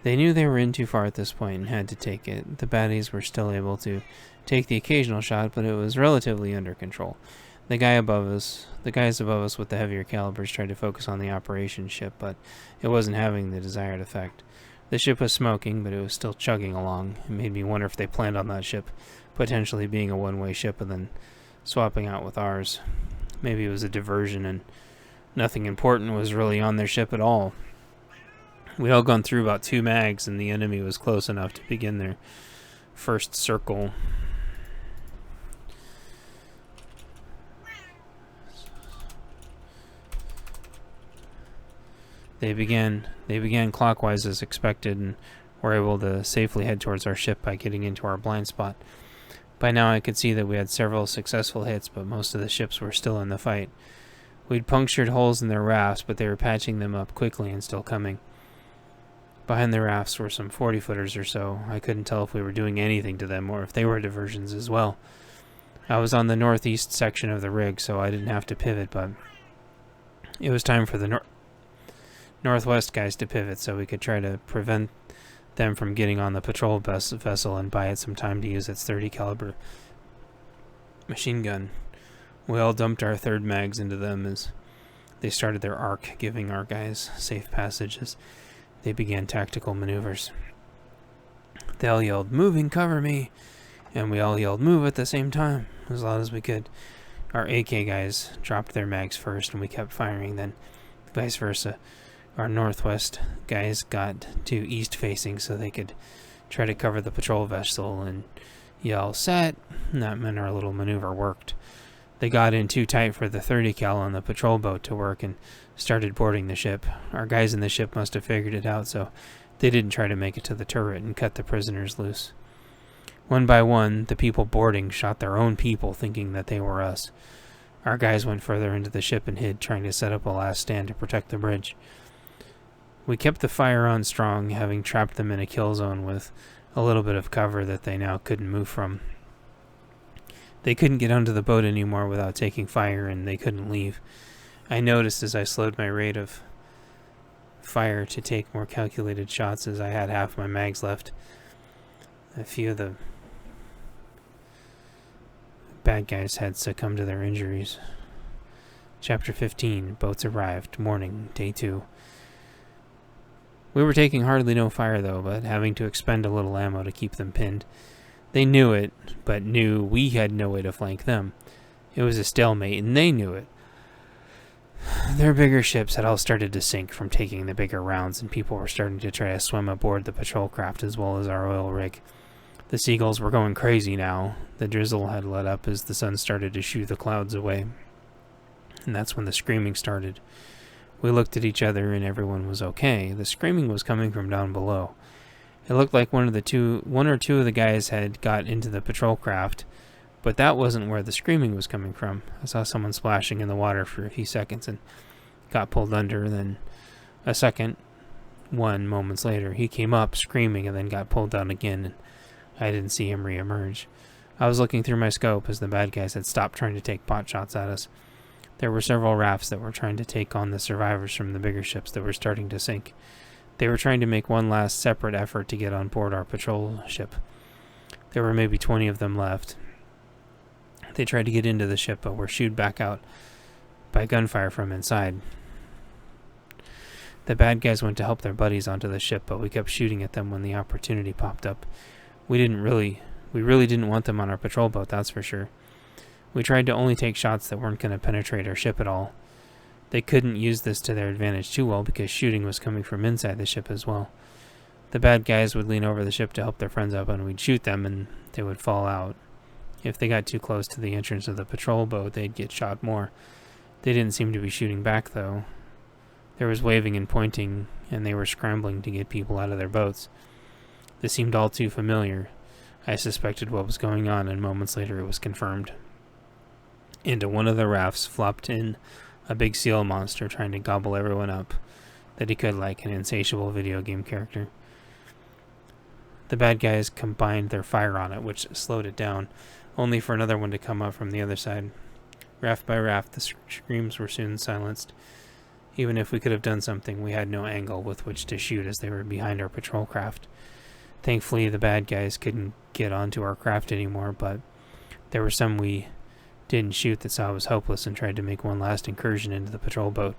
They knew they were in too far at this point and had to take it. The baddies were still able to take the occasional shot, but it was relatively under control. The guys above us with the heavier calibers tried to focus on the operation ship, but it wasn't having the desired effect. The ship was smoking, but it was still chugging along. It made me wonder if they planned on that ship potentially being a one-way ship and then swapping out with ours. Maybe it was a diversion and nothing important was really on their ship at all. We all gone through about 2 mags and the enemy was close enough to begin their first circle. They began clockwise as expected and were able to safely head towards our ship by getting into our blind spot. By now I could see that we had several successful hits, but most of the ships were still in the fight. We'd punctured holes in their rafts, but they were patching them up quickly and still coming. Behind the rafts were some 40-footers or so. I couldn't tell if we were doing anything to them or if they were diversions as well. I was on the northeast section of the rig, so I didn't have to pivot, but it was time for the northwest guys to pivot so we could try to prevent them from getting on the patrol vessel and buy it some time to use its 30 caliber machine gun. We all dumped our third mags into them as they started their arc, giving our guys safe passage as they began tactical maneuvers. They all yelled, "Moving, cover me!" And we all yelled, "Move!" at the same time, as loud as we could. Our AK guys dropped their mags first and we kept firing, then vice versa. Our northwest guys got to east facing so they could try to cover the patrol vessel and yell, "Set!" And that meant our little maneuver worked. They got in too tight for the 30 cal on the patrol boat to work and started boarding the ship. Our guys in the ship must have figured it out, so they didn't try to make it to the turret and cut the prisoners loose. One by one, the people boarding shot their own people, thinking that they were us. Our guys went further into the ship and hid, trying to set up a last stand to protect the bridge. We kept the fire on strong, having trapped them in a kill zone with a little bit of cover that they now couldn't move from. They couldn't get onto the boat anymore without taking fire, and they couldn't leave. I noticed as I slowed my rate of fire to take more calculated shots as I had half my mags left. A few of the bad guys had succumbed to their injuries. Chapter 15, Boats Arrived, Morning, Day 2. We were taking hardly no fire though, but having to expend a little ammo to keep them pinned. They knew it, but knew we had no way to flank them. It was a stalemate, and they knew it. Their bigger ships had all started to sink from taking the bigger rounds, and people were starting to try to swim aboard the patrol craft as well as our oil rig. The seagulls were going crazy now. The drizzle had let up as the sun started to shoo the clouds away. And that's when the screaming started. We looked at each other and everyone was okay. The screaming was coming from down below. It looked like one or two of the guys had got into the patrol craft, but that wasn't where the screaming was coming from. I saw someone splashing in the water for a few seconds and got pulled under. Then a second, moments later, he came up screaming and then got pulled down again, and I didn't see him re-emerge. I was looking through my scope as the bad guys had stopped trying to take pot shots at us. There were several rafts that were trying to take on the survivors from the bigger ships that were starting to sink. They were trying to make one last separate effort to get on board our patrol ship. There were maybe 20 of them left. They tried to get into the ship, but were shooed back out by gunfire from inside. The bad guys went to help their buddies onto the ship, but we kept shooting at them when the opportunity popped up. We really didn't want them on our patrol boat, that's for sure. We tried to only take shots that weren't going to penetrate our ship at all. They couldn't use this to their advantage too well because shooting was coming from inside the ship as well. The bad guys would lean over the ship to help their friends up, and we'd shoot them and they would fall out. If they got too close to the entrance of the patrol boat, they'd get shot more. They didn't seem to be shooting back though. There was waving and pointing, and they were scrambling to get people out of their boats. This seemed all too familiar. I suspected what was going on, and moments later it was confirmed. Into one of the rafts flopped in a big seal monster trying to gobble everyone up that he could, like an insatiable video game character. The bad guys combined their fire on it, which slowed it down, only for another one to come up from the other side. Raft by raft, the screams were soon silenced. Even if we could have done something, we had no angle with which to shoot as they were behind our patrol craft. Thankfully, the bad guys couldn't get onto our craft anymore, but there were some we didn't shoot that saw it was hopeless and tried to make one last incursion into the patrol boat.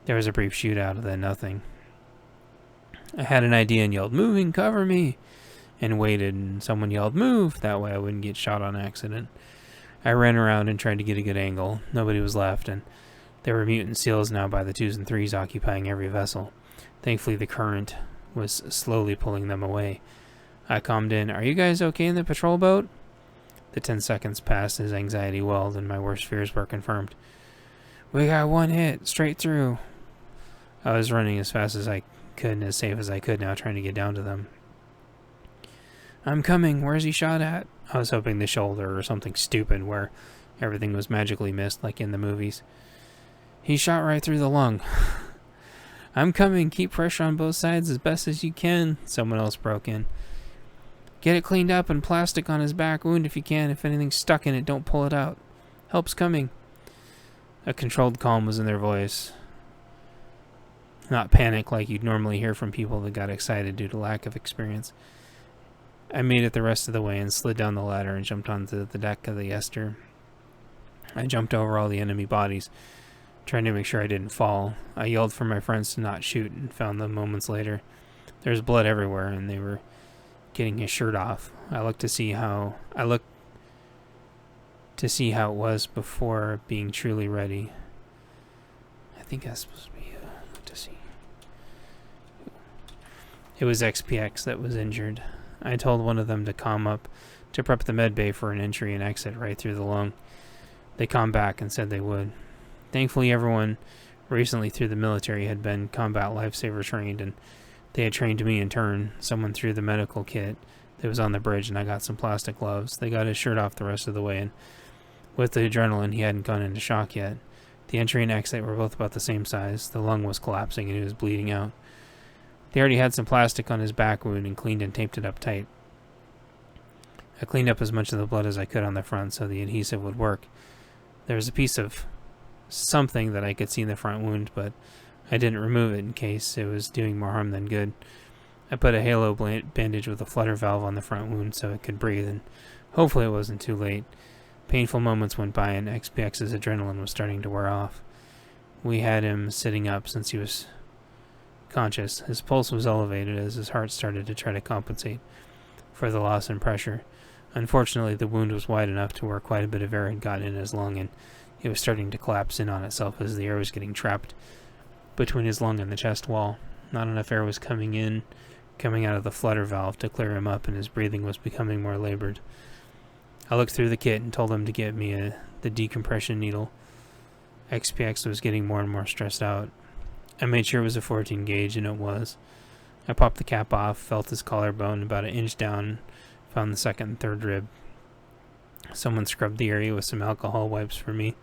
There was a brief shootout, then nothing. I had an idea and yelled, "Moving, cover me!" and waited, and someone yelled, "Move!" That way I wouldn't get shot on accident. I ran around and tried to get a good angle. Nobody was left, and there were mutant seals now by the 2s and 3s occupying every vessel. Thankfully, the current was slowly pulling them away. I calmed in. "Are you guys okay in the patrol boat?" The 10 seconds passed as anxiety welled, and my worst fears were confirmed. "We got one hit, straight through." I was running as fast as I could and as safe as I could now, trying to get down to them. "I'm coming. Where's he shot at?" I was hoping the shoulder or something stupid where everything was magically missed like in the movies. "He shot right through the lung." "I'm coming. Keep pressure on both sides as best as you can." Someone else broke in. "Get it cleaned up and plastic on his back wound if you can. If anything's stuck in it, don't pull it out. Help's coming." A controlled calm was in their voice. Not panic like you'd normally hear from people that got excited due to lack of experience. I made it the rest of the way and slid down the ladder and jumped onto the deck of the Ester. I jumped over all the enemy bodies, trying to make sure I didn't fall. I yelled for my friends to not shoot and found them moments later. There was blood everywhere and they were getting his shirt off. I looked to see how it was before being truly ready. I think that's supposed to be look to see. It was XPX that was injured. I told one of them to calm up, to prep the med bay for an entry and exit right through the lung. They calmed back and said they would. Thankfully, everyone recently through the military had been combat lifesaver trained, and they had trained me in turn. Someone threw the medical kit that was on the bridge, and I got some plastic gloves. They got his shirt off the rest of the way, and with the adrenaline, he hadn't gone into shock yet. The entry and exit were both about the same size. The lung was collapsing, and he was bleeding out. They already had some plastic on his back wound and cleaned and taped it up tight. I cleaned up as much of the blood as I could on the front so the adhesive would work. There was a piece of something that I could see in the front wound, but I didn't remove it in case it was doing more harm than good. I put a halo bandage with a flutter valve on the front wound so it could breathe, and hopefully it wasn't too late. Painful moments went by and XPX's adrenaline was starting to wear off. We had him sitting up since he was conscious. His pulse was elevated as his heart started to try to compensate for the loss in pressure. Unfortunately, the wound was wide enough to where quite a bit of air had gotten in his lung, and it was starting to collapse in on itself as the air was getting trapped between his lung and the chest wall. Not enough air was coming out of the flutter valve to clear him up, and his breathing was becoming more labored. I looked through the kit and told him to get me the decompression needle. XPX was getting more and more stressed out. I made sure it was a 14 gauge, and it was. I popped the cap off, felt his collarbone about an inch down, found the second and third rib. Someone scrubbed the area with some alcohol wipes for me.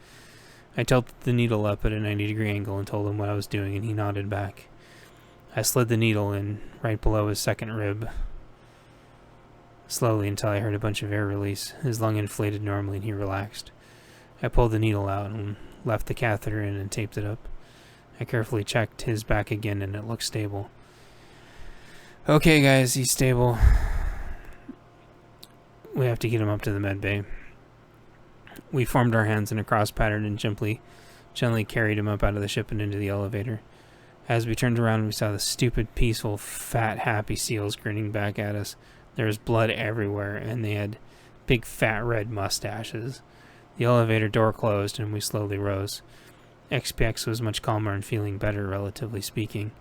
I tilted the needle up at a 90-degree angle and told him what I was doing, and he nodded back. I slid the needle in right below his second rib, slowly until I heard a bunch of air release. His lung inflated normally and he relaxed. I pulled the needle out and left the catheter in and taped it up. I carefully checked his back again and it looked stable. "Okay guys, he's stable. We have to get him up to the med bay." We formed our hands in a cross pattern and gently carried him up out of the ship and into the elevator. As we turned around, we saw the stupid, peaceful, fat, happy seals grinning back at us. There was blood everywhere, and they had big, fat, red mustaches. The elevator door closed, and we slowly rose. XPX was much calmer and feeling better, relatively speaking.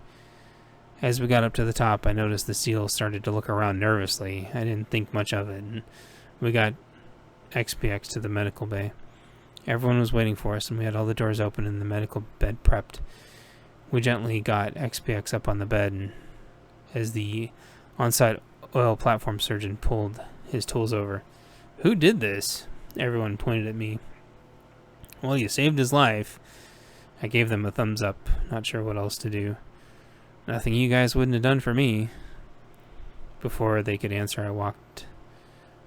As we got up to the top, I noticed the seals started to look around nervously. I didn't think much of it, and we got XPX to the medical bay. Everyone was waiting for us, and we had all the doors open and the medical bed prepped. We gently got XPX up on the bed, and as the on-site oil platform surgeon pulled his tools over. "Who did this?" Everyone pointed at me. "Well, you saved his life." I gave them a thumbs up, not sure what else to do. "Nothing you guys wouldn't have done for me." Before they could answer, I walked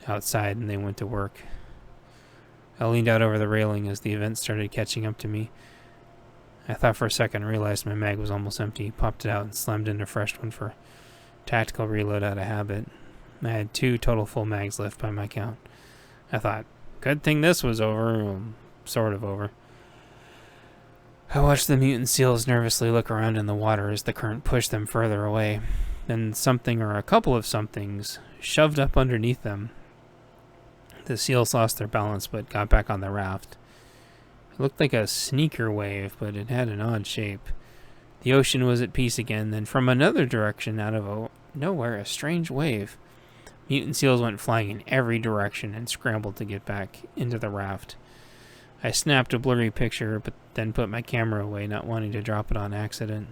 outside and they went to work. I leaned out over the railing as the event started catching up to me. I thought for a second, realized my mag was almost empty, popped it out, and slammed in a fresh one for tactical reload out of habit. I had 2 total full mags left by my count. I thought, good thing this was over. Well, sort of over. I watched the mutant seals nervously look around in the water as the current pushed them further away. Then something or a couple of somethings shoved up underneath them. The seals lost their balance but got back on the raft. It looked like a sneaker wave, but it had an odd shape. The ocean was at peace again, then from another direction out of nowhere, a strange wave. Mutant seals went flying in every direction and scrambled to get back into the raft. I snapped a blurry picture, but then put my camera away, not wanting to drop it on accident.